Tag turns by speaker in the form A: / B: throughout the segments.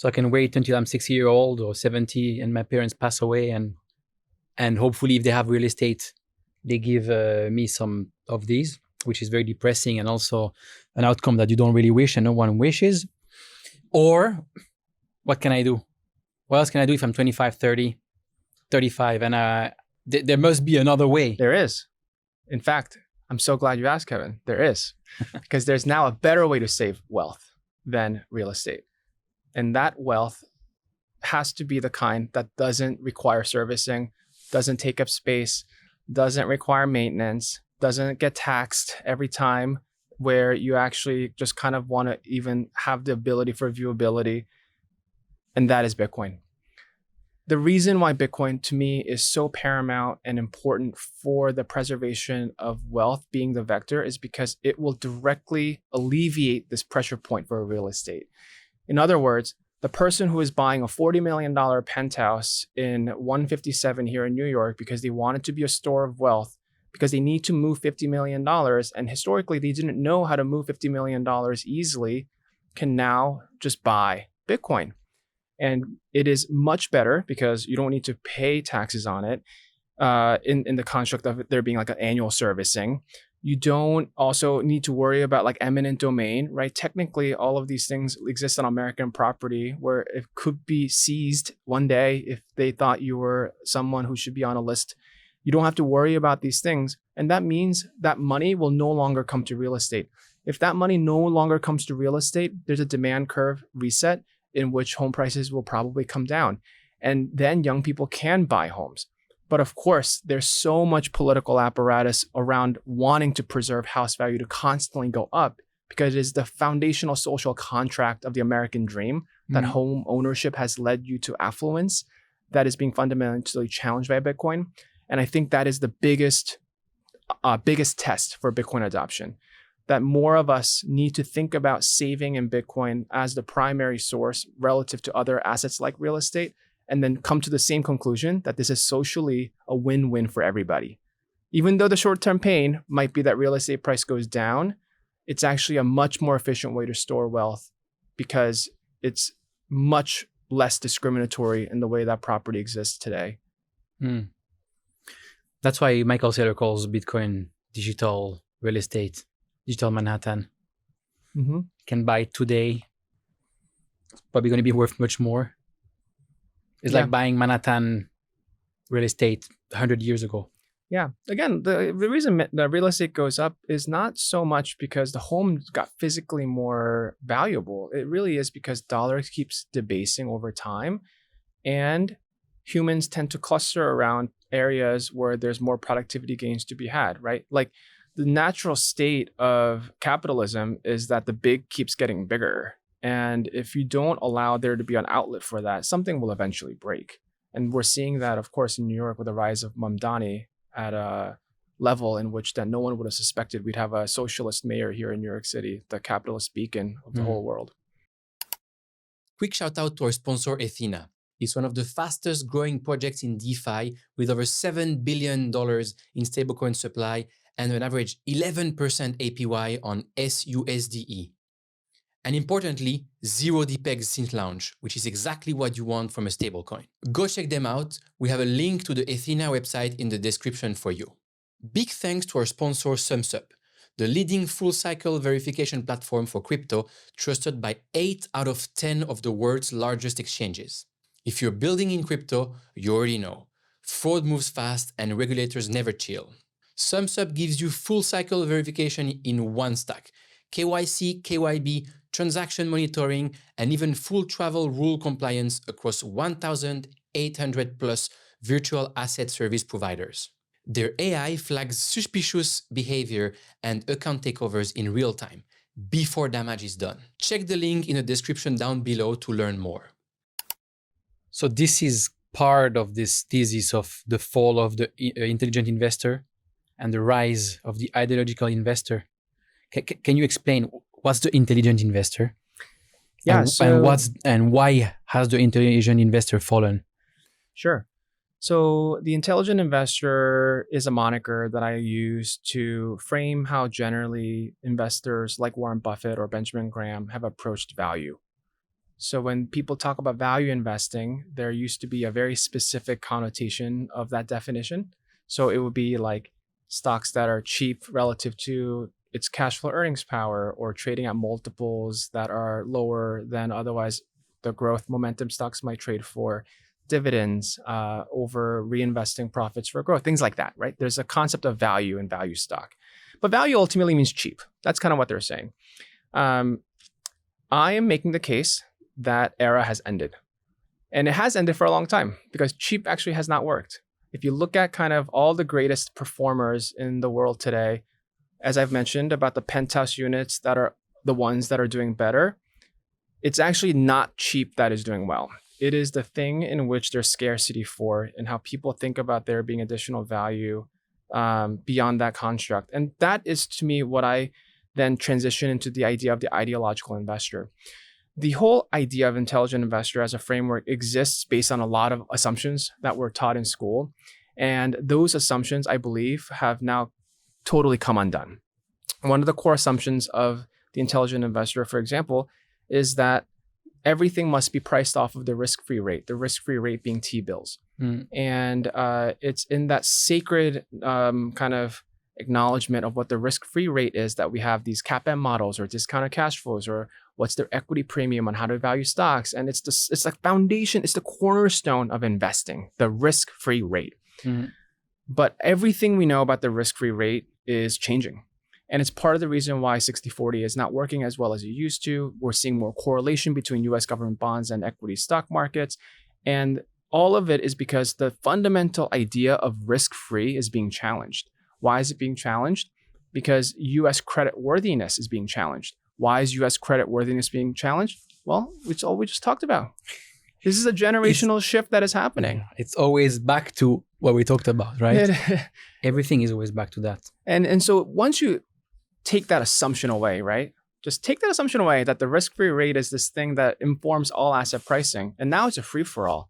A: So I can wait until I'm 60 years old or 70 and my parents pass away, and hopefully if they have real estate, they give me some of these, which is very depressing and also an outcome that you don't really wish and no one wishes. Or what can I do? What else can I do if I'm 25, 30, 35? And there must be another way.
B: There is. In fact, I'm so glad you asked, Kevin. There is. Because there's now a better way to save wealth than real estate. And that wealth has to be the kind that doesn't require servicing, doesn't take up space, doesn't require maintenance, doesn't get taxed every time, where you actually just kind of want to even have the ability for viewability. And that is Bitcoin. The reason why Bitcoin to me is so paramount and important for the preservation of wealth being the vector is because it will directly alleviate this pressure point for real estate. In other words, the person who is buying a $40 million penthouse in 157 here in New York because they want it to be a store of wealth, because they need to move $50 million, and historically they didn't know how to move $50 million easily, can now just buy Bitcoin. And it is much better because you don't need to pay taxes on it in the construct of it there being like an annual servicing. You don't also need to worry about like eminent domain, right? Technically, all of these things exist on American property where it could be seized one day if they thought you were someone who should be on a list. You don't have to worry about these things. And that means that money will no longer come to real estate. If that money no longer comes to real estate, there's a demand curve reset in which home prices will probably come down. And then young people can buy homes. But of course, there's so much political apparatus around wanting to preserve house value to constantly go up because it is the foundational social contract of the American dream that home ownership has led you to affluence that is being fundamentally challenged by Bitcoin. And I think that is the biggest test for Bitcoin adoption, that more of us need to think about saving in Bitcoin as the primary source relative to other assets like real estate, and then come to the same conclusion that this is socially a win-win for everybody. Even though the short-term pain might be that real estate price goes down, it's actually a much more efficient way to store wealth because it's much less discriminatory in the way that property exists today.
A: That's why Michael Saylor calls Bitcoin digital real estate, digital Manhattan. Can buy it today. It's probably going to be worth much more. It's like buying Manhattan real estate 100 years ago.
B: Yeah. Again, the reason the real estate goes up is not so much because the home got physically more valuable. It really is because dollars keeps debasing over time, and humans tend to cluster around areas where there's more productivity gains to be had, right? Like the natural state of capitalism is that the big keeps getting bigger. And if you don't allow there to be an outlet for that, something will eventually break. And we're seeing that, of course, in New York with the rise of Mamdani at a level in which that no one would have suspected we'd have a socialist mayor here in New York City, the capitalist beacon of the whole world.
C: Quick shout out to our sponsor, Ethena. It's one of the fastest growing projects in DeFi with over $7 billion in stablecoin supply and an average 11% APY on SUSDE. And importantly, zero depegs since launch, which is exactly what you want from a stablecoin. Go check them out. We have a link to the Ethena website in the description for you. Big thanks to our sponsor SumSup, the leading full-cycle verification platform for crypto trusted by 8 out of 10 of the world's largest exchanges. If you're building in crypto, you already know. Fraud moves fast and regulators never chill. SumSup gives you full-cycle verification in one stack. KYC, KYB, transaction monitoring, and even full travel rule compliance across 1,800 plus virtual asset service providers. Their AI flags suspicious behavior and account takeovers in real time, before damage is done. Check the link in the description down below to learn more.
A: So this is part of this thesis of the fall of the intelligent investor and the rise of the ideological investor. Can you explain what's the intelligent investor?
B: Yeah,
A: and why has the intelligent investor fallen?
B: Sure. So the intelligent investor is a moniker that I use to frame how generally investors like Warren Buffett or Benjamin Graham have approached value. So when people talk about value investing, there used to be a very specific connotation of that definition. So it would be like stocks that are cheap relative to its cash flow earnings power, or trading at multiples that are lower than otherwise the growth momentum stocks might trade for, dividends over reinvesting profits for growth, things like that, right? There's a concept of value in value stock. But value ultimately means cheap. That's kind of what they're saying. I am making the case that era has ended. And it has ended for a long time because cheap actually has not worked. If you look at kind of all the greatest performers in the world today, as I've mentioned about the penthouse units that are the ones that are doing better, it's actually not cheap that is doing well. It is the thing in which there's scarcity for and how people think about there being additional value beyond that construct. And that is, to me, what I then transition into the idea of the ideological investor. The whole idea of intelligent investor as a framework exists based on a lot of assumptions that were taught in school. And those assumptions, I believe, have now totally come undone. One of the core assumptions of the intelligent investor, for example, is that everything must be priced off of the risk-free rate, the risk-free rate being T-bills. And it's in that sacred kind of acknowledgement of what the risk-free rate is that we have these CAPM models or discounted cash flows, or what's their equity premium on how to value stocks. And it's like foundation, it's the cornerstone of investing, the risk-free rate. But everything we know about the risk-free rate is changing. And it's part of the reason why 60-40 is not working as well as it used to. We're seeing more correlation between US government bonds and equity stock markets. And all of it is because the fundamental idea of risk-free is being challenged. Why is it being challenged? Because US credit worthiness is being challenged. Why is US credit worthiness being challenged? Well, it's all we just talked about. This is a generational shift that is happening.
A: It's always back to what we talked about, right? Everything is always back to that.
B: And so once you take that assumption away, right? Just take that assumption away that the risk-free rate is this thing that informs all asset pricing, and now it's a free-for-all.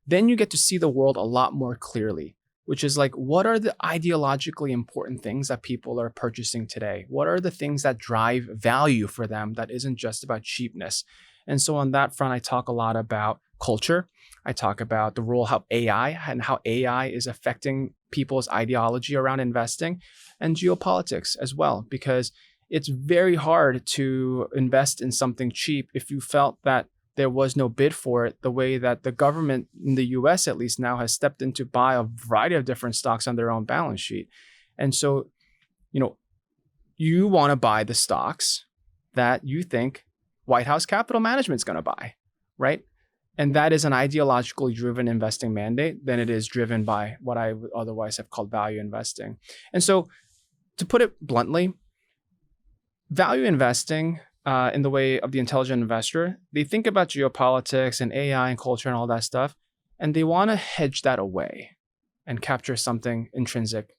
B: Then you get to see the world a lot more clearly, which is like, what are the ideologically important things that people are purchasing today? What are the things that drive value for them that isn't just about cheapness? And so on that front, I talk a lot about culture. I talk about the role of AI and how AI is affecting people's ideology around investing, and geopolitics as well, because it's very hard to invest in something cheap if you felt that there was no bid for it, the way that the government in the US at least now has stepped in to buy a variety of different stocks on their own balance sheet. And so, you want to buy the stocks that you think White House Capital Management is going to buy, right? And that is an ideologically driven investing mandate than it is driven by what I would otherwise have called value investing. And so, to put it bluntly, value investing in the way of the intelligent investor, they think about geopolitics and AI and culture and all that stuff, and they want to hedge that away and capture something intrinsic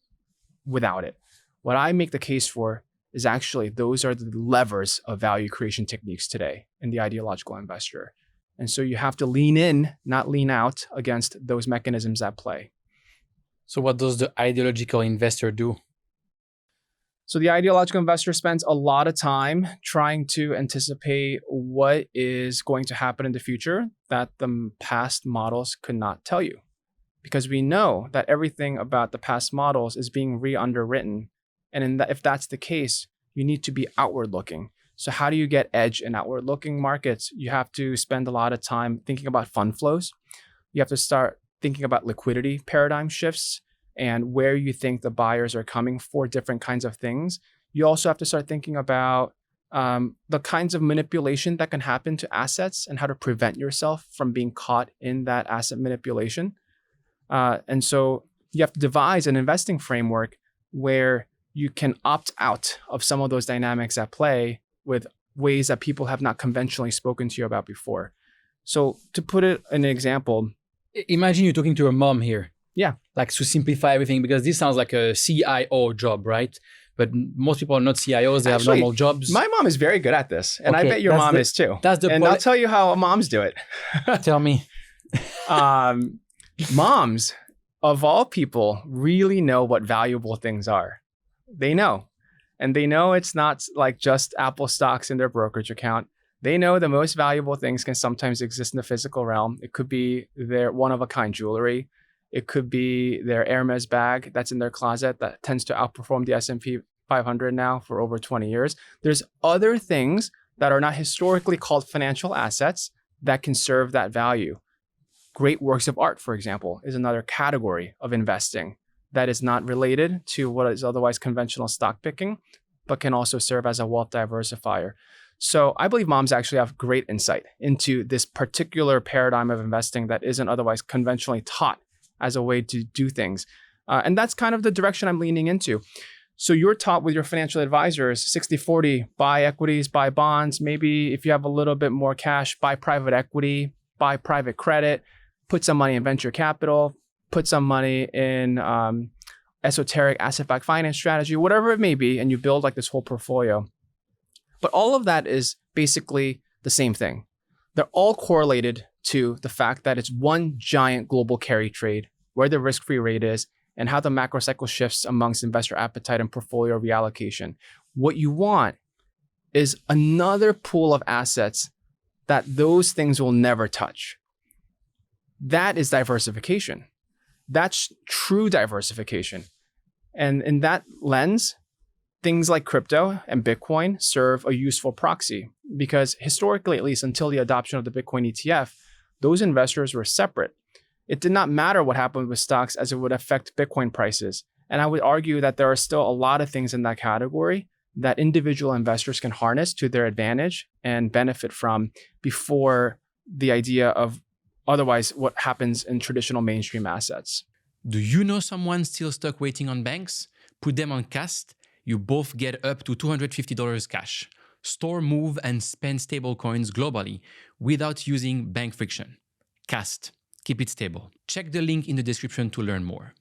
B: without it. What I make the case for is actually those are the levers of value creation techniques today in the ideological investor. And so you have to lean in, not lean out against those mechanisms at play.
A: So what does the ideological investor do?
B: So the ideological investor spends a lot of time trying to anticipate what is going to happen in the future that the past models could not tell you. Because we know that everything about the past models is being re-underwritten. And if that's the case, you need to be outward looking. So how do you get edge in outward looking markets? You have to spend a lot of time thinking about fund flows. You have to start thinking about liquidity paradigm shifts and where you think the buyers are coming for different kinds of things. You also have to start thinking about the kinds of manipulation that can happen to assets and how to prevent yourself from being caught in that asset manipulation. And so you have to devise an investing framework where you can opt out of some of those dynamics at play with ways that people have not conventionally spoken to you about before. So to put it in an example,
A: imagine you're talking to a mom here.
B: Yeah.
A: Like to simplify everything, because this sounds like a CIO job, right? But most people are not CIOs, they have normal jobs.
B: My mom is very good at this. And I bet your mom is too. And I'll tell you how moms do it.
A: Tell me.
B: Moms, of all people, really know what valuable things are. They know. And they know it's not like just Apple stocks in their brokerage account. They know the most valuable things can sometimes exist in the physical realm. It could be their one-of-a-kind jewelry. It could be their Hermes bag that's in their closet that tends to outperform the S&P 500 now for over 20 years. There's other things that are not historically called financial assets that can serve that value. Great works of art, for example, is another category of investing that is not related to what is otherwise conventional stock picking, but can also serve as a wealth diversifier. So I believe moms actually have great insight into this particular paradigm of investing that isn't otherwise conventionally taught as a way to do things. And that's kind of the direction I'm leaning into. So you're taught with your financial advisors, 60-40, buy equities, buy bonds. Maybe if you have a little bit more cash, buy private equity, buy private credit, put some money in venture capital, put some money in esoteric asset-backed finance strategy, whatever it may be, and you build like this whole portfolio. But all of that is basically the same thing. They're all correlated to the fact that it's one giant global carry trade, where the risk-free rate is, and how the macro cycle shifts amongst investor appetite and portfolio reallocation. What you want is another pool of assets that those things will never touch. That is diversification. That's true diversification. And in that lens, things like crypto and Bitcoin serve a useful proxy because historically, at least until the adoption of the Bitcoin ETF, those investors were separate. It did not matter what happened with stocks as it would affect Bitcoin prices. And I would argue that there are still a lot of things in that category that individual investors can harness to their advantage and benefit from before the idea of otherwise what happens in traditional mainstream assets.
C: Do you know someone still stuck waiting on banks? Put them on Kast. You both get up to $250 cash. Store, move, and spend stablecoins globally without using bank friction. Kast. Keep it stable. Check the link in the description to learn more.